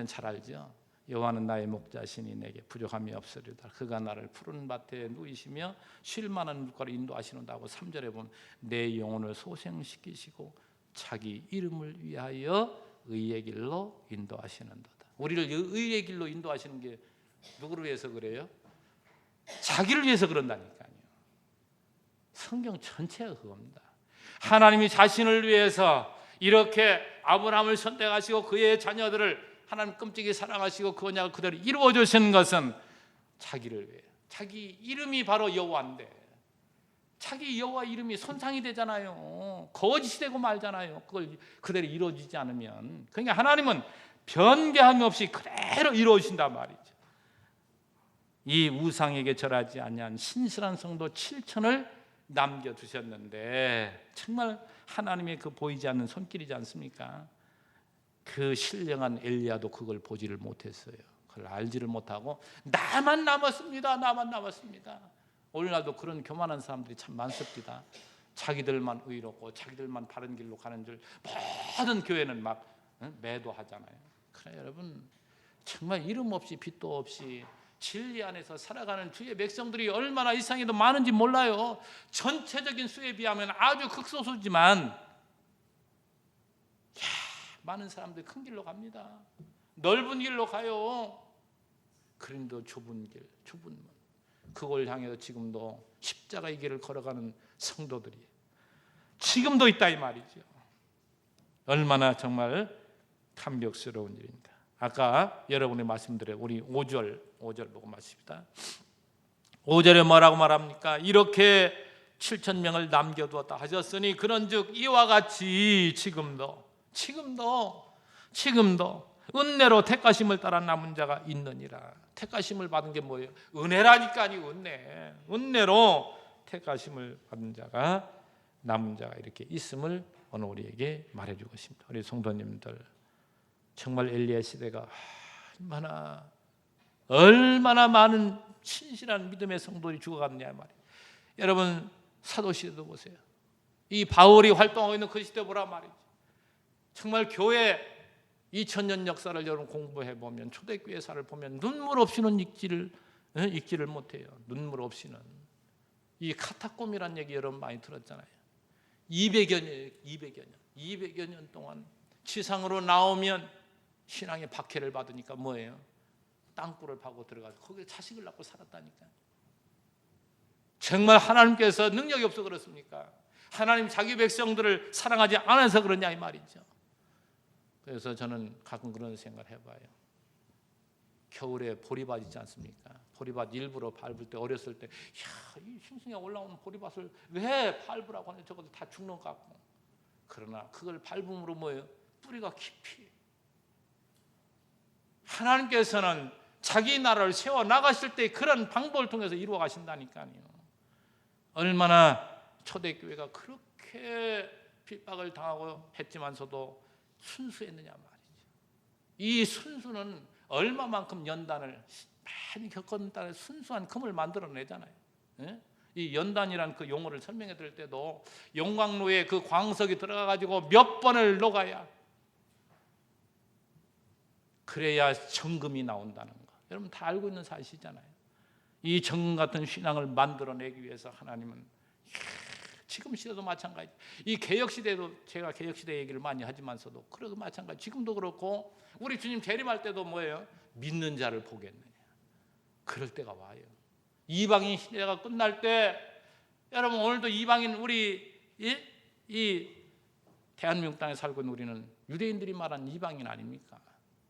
잘 알죠? 여호와는 나의 목자시니 내게 부족함이 없으리다. 그가 나를 푸른 밭에 누이시며 쉴 만한 물가로 인도하시는다고 3절에 보면 내 영혼을 소생시키시고 자기 이름을 위하여 의의 길로 인도하시는도다. 우리를 의의 길로 인도하시는 게 누구를 위해서 그래요? 자기를 위해서 그런다니까요. 성경 전체가 그겁니다. 하나님이 자신을 위해서 이렇게 아브라함을 선택하시고 그의 자녀들을 하나님 끔찍이 사랑하시고 그 언약을 그대로 이루어 주신 것은 자기를 위해. 자기 이름이 바로 여호와인데 자기 여호와 이름이 손상이 되잖아요. 거짓이 되고 말잖아요. 그걸 그대로 이루어지지 않으면. 그러니까 하나님은 변개함이 없이 그대로 이루어진단 말이죠. 이 우상에게 절하지 아니한 신실한 성도 7천을 남겨두셨는데 정말 하나님의 그 보이지 않는 손길이지 않습니까? 그 신령한 엘리야도 그걸 보지를 못했어요. 그걸 알지를 못하고 나만 남았습니다. 오늘날도 그런 교만한 사람들이 참 많습니다. 자기들만 의롭고 자기들만 바른 길로 가는 줄 모든 교회는 막 매도하잖아요. 그래 여러분 정말 이름 없이 빛도 없이 진리 안에서 살아가는 주의 백성들이 얼마나 이 세상에도 많은지 몰라요. 전체적인 수에 비하면 아주 극소수지만 많은 사람들이 큰 길로 갑니다. 넓은 길로 가요. 그림도 좁은 길, 좁은 문. 그걸 향해서 지금도 십자가의 길을 걸어가는 성도들이 지금도 있다 이 말이죠. 얼마나 정말 감격스러운 일입니다. 아까 여러분이 말씀드린 우리 5절 보고 마십니다. 5절에 뭐라고 말합니까? 이렇게 7천 명을 남겨두었다 하셨으니 그런즉 이와 같이 지금도 은혜로 택하심을 따라 남은 자가 있느니라. 택하심을 받은 게 뭐예요? 은혜라니까요. 은혜로 택하심을 받은 자가 남은 자가 이렇게 있음을 오늘 우리에게 말해주고 있습니다. 우리 성도님들 정말 엘리야 시대가 얼마나 많은 신실한 믿음의 성도들이 죽어갔느냐 말이에요. 여러분 사도 시대도 보세요. 이 바울이 활동하고 있는 그 시대 보라 말이죠. 정말 교회 2000년 역사를 여러분 공부해 보면 초대교회 사를 보면 눈물 없이는 읽지를 못해요. 눈물 없이는 이 카타콤이라는 얘기 여러분 많이 들었잖아요. 200여 년 동안 지상으로 나오면 신앙의 박해를 받으니까 뭐예요? 땅굴을 파고 들어가서 거기에 자식을 낳고 살았다니까요. 정말 하나님께서 능력이 없어 그렇습니까? 하나님 자기 백성들을 사랑하지 않아서 그러냐 이 말이죠. 그래서 저는 가끔 그런 생각을 해봐요. 겨울에 보리밭 있지 않습니까? 보리밭 일부러 밟을 때 어렸을 때 이 싱싱에 올라오는 보리밭을 왜 밟으라고 하냐 저것도 다 죽는 것 같고 그러나 그걸 밟음으로 뭐예요? 뿌리가 깊이 하나님께서는 자기 나라를 세워나가실 때 그런 방법을 통해서 이루어 가신다니까요. 얼마나 초대교회가 그렇게 핍박을 당하고 했지만서도 순수했느냐 말이죠. 이 순수는 얼마만큼 연단을 많이 겪었다는 순수한 금을 만들어내잖아요. 예? 이 연단이란 그 용어를 설명해 드릴 때도 용광로에 그 광석이 들어가 가지고 몇 번을 녹아야 그래야 정금이 나온다는 거. 여러분 다 알고 있는 사실이잖아요. 이 정금 같은 신앙을 만들어내기 위해서 하나님은 지금 시대도 마찬가지. 이 개혁 시대도 제가 개혁 시대 얘기를 많이 하지만서도 그래도 마찬가지. 지금도 그렇고 우리 주님 재림할 때도 뭐예요? 믿는 자를 보겠느냐. 그럴 때가 와요. 이방인 시대가 끝날 때 여러분 오늘도 이방인 우리 이 대한민국 땅에 살고 있는 우리는 유대인들이 말하는 이방인 아닙니까?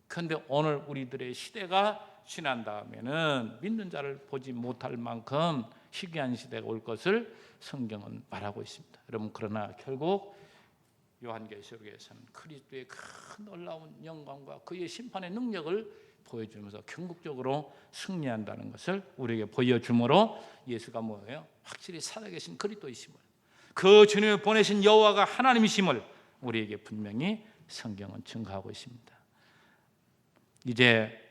그런데 오늘 우리들의 시대가 지난 다음에는 믿는 자를 보지 못할 만큼 희귀한 시대가 올 것을 성경은 말하고 있습니다. 여러분 그러나 결국 요한계시록에서는 그리스도의 큰 놀라운 영광과 그의 심판의 능력을 보여주면서 궁극적으로 승리한다는 것을 우리에게 보여주므로 예수가 뭐예요? 확실히 살아계신 그리스도이심을, 그 주님을 보내신 여호와가 하나님이심을 우리에게 분명히 성경은 증거하고 있습니다. 이제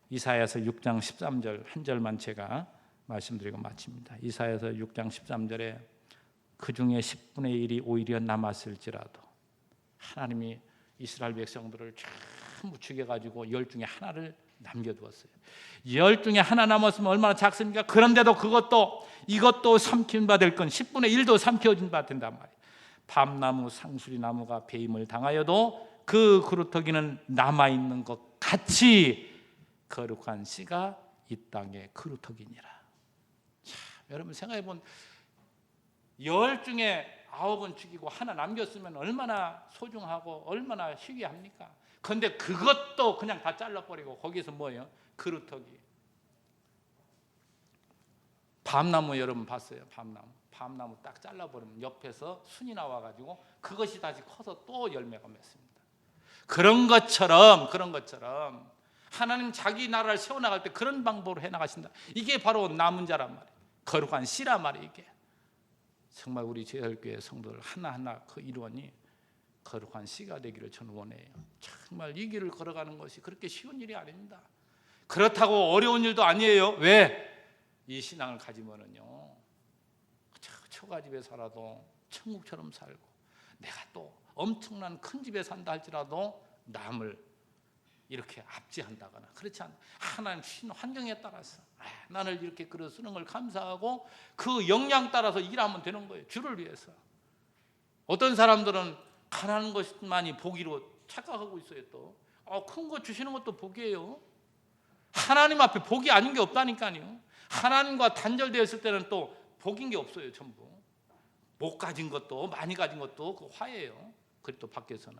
이사야서 6장 13절 한 절만 제가 말씀드리고 마칩니다. 이사야서 6장 13절에 그 중에 10분의 1이 오히려 남았을지라도 하나님이 이스라엘 백성들을 전부 죽여가지고 10 중에 하나를 남겨두었어요. 10 중에 하나 남았으면 얼마나 작습니까? 그런데도 이것도 삼킨 바 될 건 10분의 1도 삼켜진 바 된단 말이에요. 밤나무 상수리 나무가 배임을 당하여도 그 그루터기는 남아있는 것 같이 거룩한 씨가 이 땅의 그루터기니라. 참, 여러분 생각해본 10 중에 9은 죽이고 하나 남겼으면 얼마나 소중하고 얼마나 희귀합니까? 그런데 그것도 그냥 다 잘라버리고 거기서 뭐예요? 그루터기. 밤나무 여러분 봤어요? 밤나무 딱 잘라버리면 옆에서 순이 나와가지고 그것이 다시 커서 또 열매가 맺습니다. 그런 것처럼 하나님 자기 나라를 세워나갈 때 그런 방법으로 해나가신다. 이게 바로 남은 자란 말이에요. 거룩한 씨란 말이에요. 이게 정말 우리 제일교회 성도들 하나하나 그 일원이 거룩한 씨가 되기를 저는 원해요. 정말 이 길을 걸어가는 것이 그렇게 쉬운 일이 아닙니다. 그렇다고 어려운 일도 아니에요. 왜? 이 신앙을 가지면은요, 처가집에 살아도 천국처럼 살고, 내가 또 엄청난 큰 집에 산다 할지라도 남을 이렇게 압제한다거나 그렇지 않아. 하나님 주신 환경에 따라서 나를 이렇게 끌어 쓰는 걸 감사하고 그 역량 따라서 일하면 되는 거예요. 주를 위해서. 어떤 사람들은 가난한 것만이 복이로 착각하고 있어요. 또 큰 거 주시는 것도 복이에요. 하나님 앞에 복이 아닌 게 없다니까요. 하나님과 단절되었을 때는 또 복인 게 없어요. 전부 못 가진 것도 많이 가진 것도 그 화예요. 그리스도 밖에서는,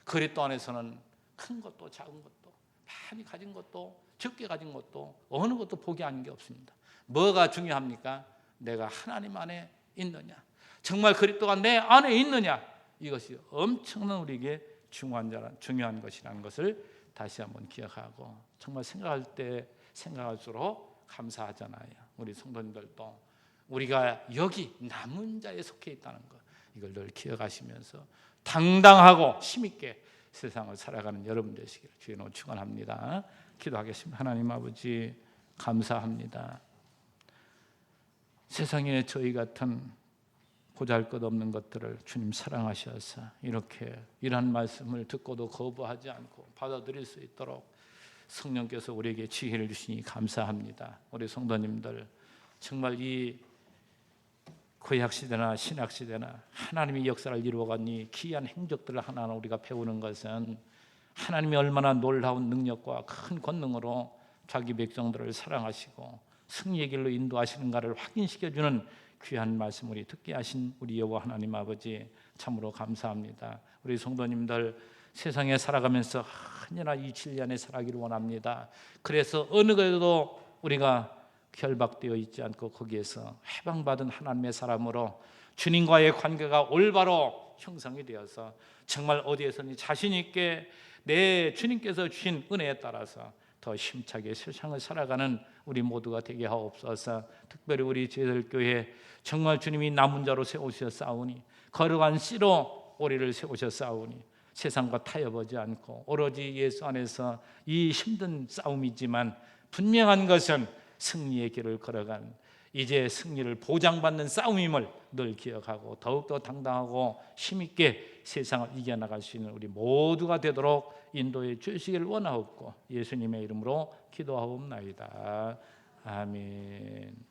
그리스도 안에서는 큰 것도 작은 것도 많이 가진 것도 적게 가진 것도 어느 것도 복이 아닌 게 없습니다. 뭐가 중요합니까? 내가 하나님 안에 있느냐, 정말 그리스도가 내 안에 있느냐, 이것이 엄청난 우리에게 중요한 것이라는 것을 다시 한번 기억하고, 정말 생각할 때 생각할수록 감사하잖아요. 우리 성도님들도 우리가 여기 남은 자에 속해 있다는 것, 이걸 늘 기억하시면서 당당하고 힘있게 세상을 살아가는 여러분 되시기를 주의 이름으로 축원합니다. 기도하겠습니다. 하나님 아버지 감사합니다. 세상에 저희 같은 보잘것없는 것들을 주님 사랑하셔서 이렇게 이런 말씀을 듣고도 거부하지 않고 받아들일 수 있도록 성령께서 우리에게 지혜를 주시니 감사합니다. 우리 성도님들 정말 이 구약시대나 신약시대나 하나님이 역사를 이루어간 이 귀한 행적들을 하나하나 우리가 배우는 것은 하나님이 얼마나 놀라운 능력과 큰 권능으로 자기 백성들을 사랑하시고 승리의 길로 인도하시는가를 확인시켜주는 귀한 말씀 우리 듣게 하신 우리 여호와 하나님 아버지 참으로 감사합니다. 우리 성도님들 세상에 살아가면서 흔히나 이 진리 안에 살아가기를 원합니다. 그래서 어느 것에도 우리가 결박되어 있지 않고 거기에서 해방받은 하나님의 사람으로 주님과의 관계가 올바로 형성이 되어서 정말 어디에서는 자신 있게 내 주님께서 주신 은혜에 따라서 더 힘차게 세상을 살아가는 우리 모두가 되게 하옵소서. 특별히 우리 제일교회 정말 주님이 남은 자로 세우셨사오니 거룩한 씨로 우리를 세우셨사오니 세상과 타협하지 않고 오로지 예수 안에서 이 힘든 싸움이지만 분명한 것은 승리의 길을 걸어간 이제 승리를 보장받는 싸움임을 늘 기억하고 더욱더 당당하고 힘있게 세상을 이겨나갈 수 있는 우리 모두가 되도록 인도해 주시기를 원하옵고 예수님의 이름으로 기도하옵나이다. 아멘.